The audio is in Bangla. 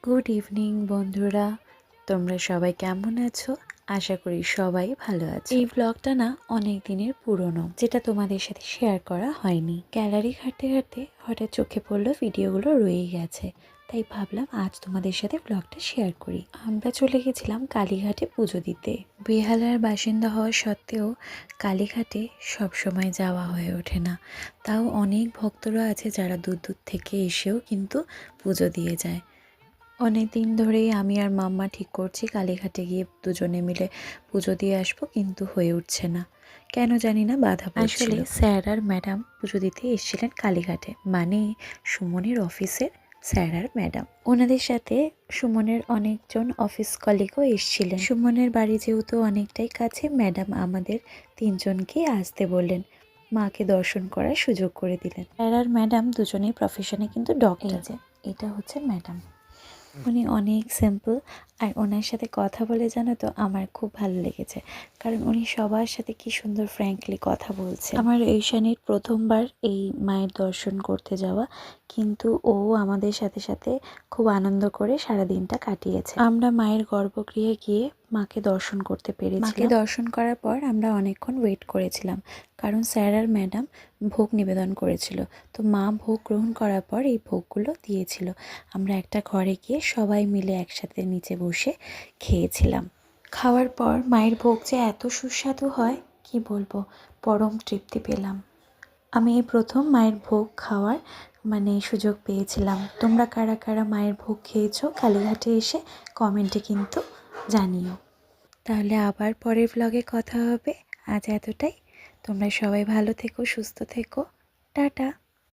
গুড ইভিনিং বন্ধুরা, তোমরা সবাই কেমন আছো? আশা করি সবাই ভালো আছো। এই ব্লগটা না অনেক দিনের পুরনো, যেটা তোমাদের সাথে শেয়ার করা হয়নি। গ্যালারি ঘাঁটতে ঘাঁটতে হঠাৎ চোখে পড়লো ভিডিওগুলো রয়েই গেছে, তাই ভাবলাম আজ তোমাদের সাথে ব্লগটা শেয়ার করি। আমরা চলে গেছিলাম কালীঘাটে পুজো দিতে। বেহালার বাসিন্দা হওয়া সত্ত্বেও কালীঘাটে সবসময় যাওয়া হয়ে ওঠে না। তাও অনেক ভক্তরা আছে যারা দূর দূর থেকে এসেও কিন্তু পুজো দিয়ে যায়। অনেক দিন ধরেই আমি আর মাম্মা ঠিক করছি কালীঘাটে গিয়ে দুজনে মিলে পুজো দিয়ে আসবো, কিন্তু হয়ে উঠছে না, কেন জানি না বাধা পড়ছিল। আসলে স্যার আর ম্যাডাম পুজো দিতে এসেছিলেন কালীঘাটে, মানে সুমনের অফিসের স্যার আর ম্যাডাম। ওনাদের সাথে সুমনের অনেকজন অফিস কলিগও এসেছিলেন। সুমনের বাড়ি যেহেতু অনেকটাই কাছে, ম্যাডাম আমাদের তিনজনকে আসতে বললেন, মাকে দর্শন করার সুযোগ করে দিলেন। স্যার আর ম্যাডাম দুজনেই প্রফেশনে কিন্তু ডক্টর। এটা হচ্ছে ম্যাডাম, উনি অনেক সিম্পল, আর ওনার সাথে কথা বলে জানো তো আমার খুব ভালো লেগেছে, কারণ উনি সবার সাথে কি সুন্দর ফ্র্যাঙ্কলি কথা বলছে। আমার এই শনির প্রথমবার এই মায়ের দর্শন করতে যাওয়া, কিন্তু ও আমাদের সাথে সাথে খুব আনন্দ করে সারা দিনটা কাটিয়েছে। আমরা মায়ের গর্ভগৃহে গিয়ে মাকে দর্শন করতে পেরেছি। মাকে দর্শন করার পর আমরা অনেকক্ষণ ওয়েট করেছিলাম, কারণ স্যার আর ম্যাডাম ভোগ নিবেদন করেছিল। তো মা ভোগ গ্রহণ করার পর এই ভোগগুলো দিয়েছিল। আমরা একটা ঘরে গিয়ে সবাই মিলে একসাথে নিচে বসে খেয়েছিলাম। খাওয়ার পর মায়ের ভোগ যে এত সুস্বাদু হয় কি বলবো, পরম তৃপ্তি পেলাম। আমি এই প্রথম মায়ের ভোগ খাওয়ার সুযোগ পেয়েছিলাম। তোমরা কারা কারা মায়ের ভোগ খেয়েছো কালীঘাটে এসে কমেন্টে কিন্তু জানিও। তাহলে আবার পরের ব্লগে কথা হবে। আজ এতটাই। তোমরা সবাই ভালো থেকো, সুস্থ থেকো। টাটা।